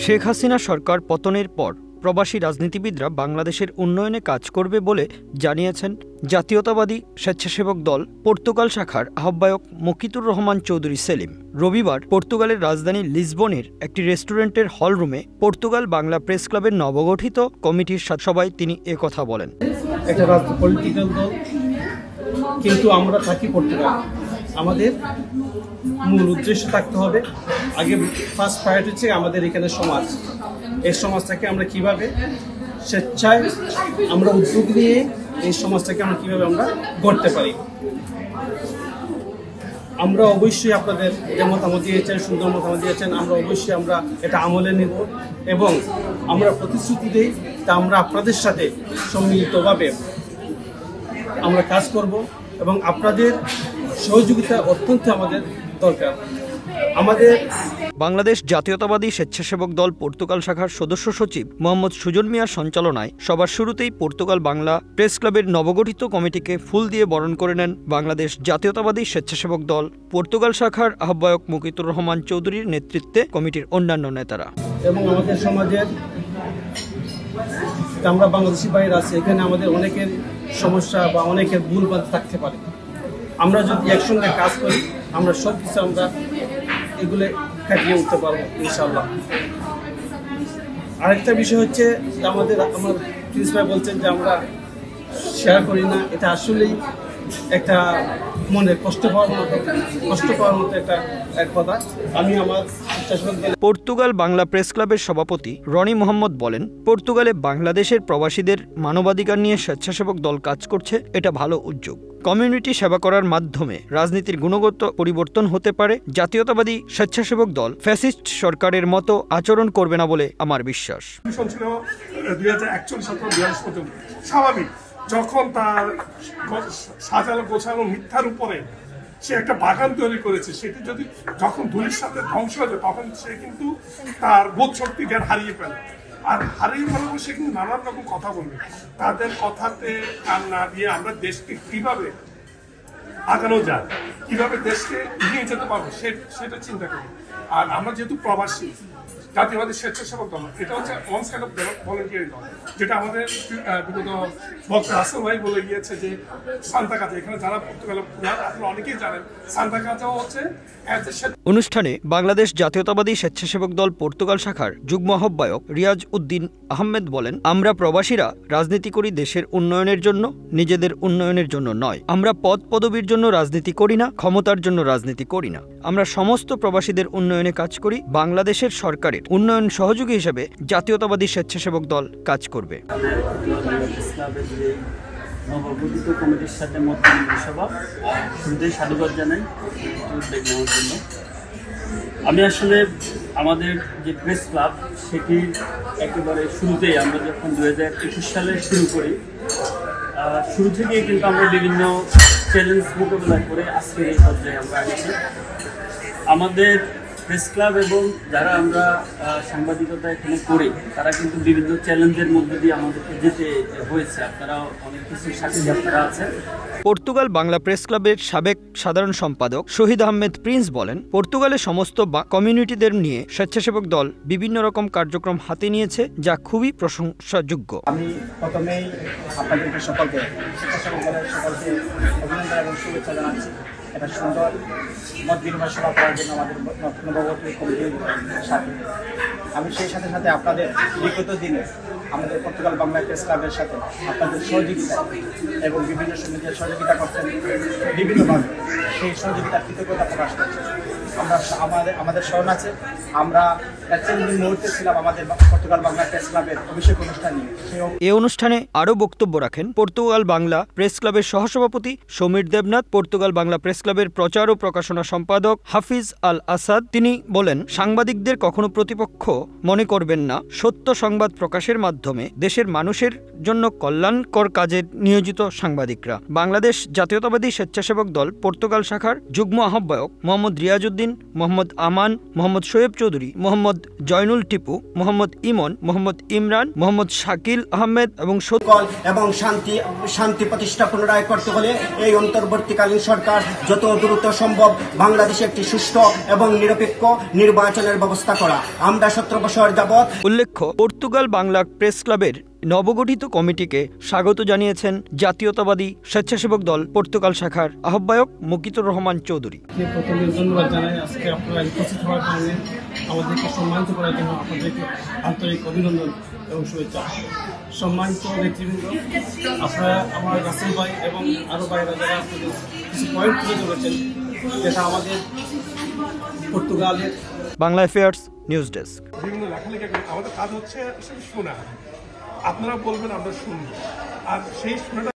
শেখ হাসিনা সরকার পতনের পর প্রবাসী রাজনীতিবিদরা বাংলাদেশের উন্নয়নে কাজ করবে বলে জানিয়েছেন জাতীয়তাবাদী স্বেচ্ছাসেবক দল পর্তুগাল শাখার আহ্বায়ক মুকিতুর রহমান চৌধুরী সেলিম। রবিবার পর্তুগালের রাজধানী লিসবনের একটি রেস্টুরেন্টের হলরুমে পর্তুগাল বাংলা প্রেস ক্লাবের নবগঠিত কমিটির সভায় তিনি একথা বলেন। একটা পলিটিক্যাল দল, কিন্তু আমরা থাকি পর্তুগাল। আমাদের মূল উদ্দেশ্য থাকতে হবে, আগে ফার্স্ট প্রায়োরিটি হচ্ছে আমাদের এখানে সমাজ। এই সমাজটাকে আমরা কিভাবে স্বেচ্ছায় আমরা উদ্যোগ নিয়ে এই সমাজটাকে আমরা কিভাবে আমরা গড়তে পারি। আমরা অবশ্যই আপনাদের যে মতামত দিয়েছেন, সুন্দর মতামত দিয়েছেন, আমরা অবশ্যই আমরা এটা আমলে নেব এবং আমরা প্রতিশ্রুতি দিই তা আমরা আপনাদের সাথে সম্মিলিতভাবে আমরা কাজ করব এবং আপনাদের সহযোগিতা অত্যন্ত আমাদের দরকার। বাংলাদেশ জাতীয়তাবাদী স্বেচ্ছাসেবক দল পর্তুগাল শাখার সদস্য সচিব মোহাম্মদ সুজন মিয়ার সঞ্চালনায় সবার শুরুতেই পর্তুগাল বাংলা প্রেস ক্লাবের নবগঠিত কমিটিকে ফুল দিয়ে বরণ করে নেন বাংলাদেশ জাতীয়তাবাদী স্বেচ্ছাসেবক দল পর্তুগাল শাখার আহ্বায়ক মুকিতুর রহমান চৌধুরীর নেতৃত্বে কমিটির অন্যান্য নেতারা। এবং আমাদের সমাজের আমরা বাংলাদেশি বাইরে আছি, এখানে আমাদের অনেকের সমস্যা বা অনেকের ভুলভাল থাকতে পারে। আমরা যদি একসঙ্গে কাজ করি আমরা সব কিছু আমরা এগুলো কাটিয়ে উঠতে পারবো ইনশাআল্লাহ। আরেকটা বিষয় হচ্ছে আমার প্রিন্স ভাই বলছেন যে আমরা শেয়ার করি না, এটা আসলেই একটা মনে কষ্ট পাওয়ার মতো একটা কথা। আমি আমার পর্তুগাল বাংলা প্রেস ক্লাবের সভাপতি রনি মোহাম্মদ বলেন, পর্তুগালে বাংলাদেশের প্রবাসীদের মানবাধিকার নিয়ে স্বেচ্ছাসেবক দল কাজ করছে, এটা ভালো উদ্যোগ। কমিউনিটি সেবা করার মাধ্যমে রাজনীতির গুণগত পরিবর্তন হতে পারে। জাতীয়তাবাদী স্বেচ্ছাসেবক দল ফ্যাসিস্ট সরকারের মতো আচরণ করবে না বলে আমার বিশ্বাস। স্বাভাবিক, যখন তার সাজানো গোছানো মিথ্যার উপরে সে একটা বাগান তৈরি করেছে, সেটি যদি যখন ধুলির সাথে ধ্বংস হয়ে যায় তখন সে কিন্তু তার বোধ শক্তি জ্ঞান হারিয়ে ফেলে। আর হারিয়ে ফেলার পর সে কিন্তু নানান রকম কথা বলবে। তাদের কথাতে কান না দিয়ে আমরা দেশকে কিভাবে আগানো যায়, কিভাবে দেশকে নিয়ে যেতে পারবো সেটা চিন্তা করি। আর আমরা যেহেতু প্রবাসী জাতীয়বাদী স্বেচ্ছাসেবক দল, এটা হচ্ছে ওয়ান সাইড অফ ভলেন্টিয়ারি দল, যেটা আমাদের বিগত বক্তা হাসান ভাই বলে গিয়েছে যে সান্তা কাজা, এখানে যারা পর্তুগালে আপনারা অনেকেই জানেন সান্তা কাজাও হচ্ছে। অনুষ্ঠানে বাংলাদেশ জাতীয়তাবাদী স্বেচ্ছাসেবক দল পর্তুগাল শাখার যুগ্ম আহ্বায়ক রিয়াজ উদ্দিন আহমেদ বলেন, আমরা প্রবাসীরা রাজনীতি করি দেশের উন্নয়নের জন্য, নিজেদের উন্নয়নের জন্য নয়। আমরা পদ পদবীর জন্য রাজনীতি করি না, ক্ষমতার জন্য রাজনীতি করি না। আমরা সমস্ত প্রবাসীদের উন্নয়নে কাজ করি। বাংলাদেশের সরকারের উন্নয়ন সহযোগী হিসেবে জাতীয়তাবাদী স্বেচ্ছাসেবক দল কাজ করবে। নবগঠিত কমিটির সাথে মতবিনিময় সভা শুরুতেই সাধুবাদ জানাই উদ্যোগ নেওয়ার জন্য। আমি আসলে আমাদের যে প্রেস ক্লাব সেটির একেবারে শুরুতেই আমরা যখন 2021 সালে শুরু করি, শুরু থেকেই কিন্তু আমরা বিভিন্ন চ্যালেঞ্জ মোকাবেলা করে আজকে এই পর্যায়ে আমরা আসছি। আমাদের প্রেস ক্লাব এবং যারা আমরা সাংবাদিকতা এখানে করি তারা কিন্তু বিভিন্ন চ্যালেঞ্জের মধ্যে দিয়ে আমাদেরকে যেতে হয়েছে। আপনারা অনেক কিছু সাক্ষী আপনারা আছেন। পর্তুগাল বাংলা প্রেস ক্লাবের সাবেক সাধারণ সম্পাদক শহীদ আহমেদ প্রিন্স বলেন, পর্তুগালে সমস্ত কমিউনিটিদের নিয়ে স্বেচ্ছাসেবক দল বিভিন্ন রকম কার্যক্রম হাতে নিয়েছে, যা খুবই প্রশংসাযোগ্য। আমি প্রথমেই আপনাদেরকে সকলকে স্বেচ্ছাসেবক দলের সকলকে অভিনন্দন এবং শুভেচ্ছা জানাচ্ছি। একটা সুন্দর মত বিনিময় সভা করার জন্য আমাদের নবগঠিত কমিটির সাথে আমি সেই সাথে সাথে আপনাদের বিগত দিনে আমাদের পর্তুগাল বাংলা প্রেস ক্লাবের সাথে আপনাদের সহযোগিতা এবং বিভিন্ন সমিতির সহযোগিতা করছেন বিভিন্নভাবে, সেই সহযোগিতার কৃতজ্ঞতা প্রকাশ করছি। আমরা আমাদের স্মরণ আছে, আমরা চ্যালেঞ্জিং মুহূর্তে ছিলাম আমাদের পর্তুগাল বাংলা প্রেস ক্লাবের অভিষেক অনুষ্ঠান নিয়ে। এই অনুষ্ঠানে আরও বক্তব্য রাখেন পর্তুগাল বাংলা প্রেস ক্লাবের সহসভাপতি সমীর দেবনাথ, পর্তুগাল বাংলা প্রেস ক্লাবের প্রচার ও প্রকাশনা সম্পাদক হাফিজ আল আসাদ। তিনি বলেন, সাংবাদিকদের কখনো প্রতিপক্ষ মনে করবেন না। সত্য সংবাদ প্রকাশের মাধ্যমে দেশের মানুষের জন্য কল্যাণকর কাজে নিয়োজিত সাংবাদিকরা। বাংলাদেশ জাতীয়তাবাদী স্বেচ্ছাসেবক দল পর্তুগাল শাখার যুগ্ম আহ্বায়ক মোহাম্মদ রিয়াজ উদ্দিন উদ্দিন, মোহাম্মদ আমান, মোহাম্মদ শোয়েব চৌধুরী, মোহাম্মদ জয়নুল টিপু, মোহাম্মদ ইমন, মোহাম্মদ ইমরান, মোহাম্মদ শাকিল আহমেদ এবং এবং শান্তি প্রতিষ্ঠা পুনরায় করতে হলে এই অন্তর্বর্তীকালীন সরকার যত দ্রুত সম্ভব বাংলাদেশে একটি সুষ্ঠু এবং নিরপেক্ষ নির্বাচনের ব্যবস্থা করা। আমরা 17 বছর যাবৎ। উল্লেখ্য, পর্তুগাল বাংলা প্রেস ক্লাবের নবগঠিত কমিটিকে স্বাগত জানিয়েছেন জাতীয়তাবাদী স্বেচ্ছাসেবক দল পর্তুগাল শাখার আহ্বায়ক মুকিতুর রহমান চৌধুরী। প্রথমে ধন্যবাদ জানাই, আজকে আপনারা উপস্থিত হওয়ার কারণে আমাদেরকে সম্মানিত করার জন্য আপনাদেরকে আন্তরিক অভিনন্দন এবং শুভেচ্ছা। সম্মানিত নেতৃবৃন্দ, আপনারা আমার রাসেল ভাই এবং আরও ভাইরা যারা আপনাদের কিছু পয়েন্ট তুলে ধরেছেন, যেটা আমাদের পর্তুগালের বাংলা অ্যাফেয়ার্স নিউজ ডেস্ক। বিভিন্ন লেখালেখি করে আমাদের কাজ হচ্ছে শোনা, আপনারা বলবেন আমরা শুনবো, আর সেই শোনাটা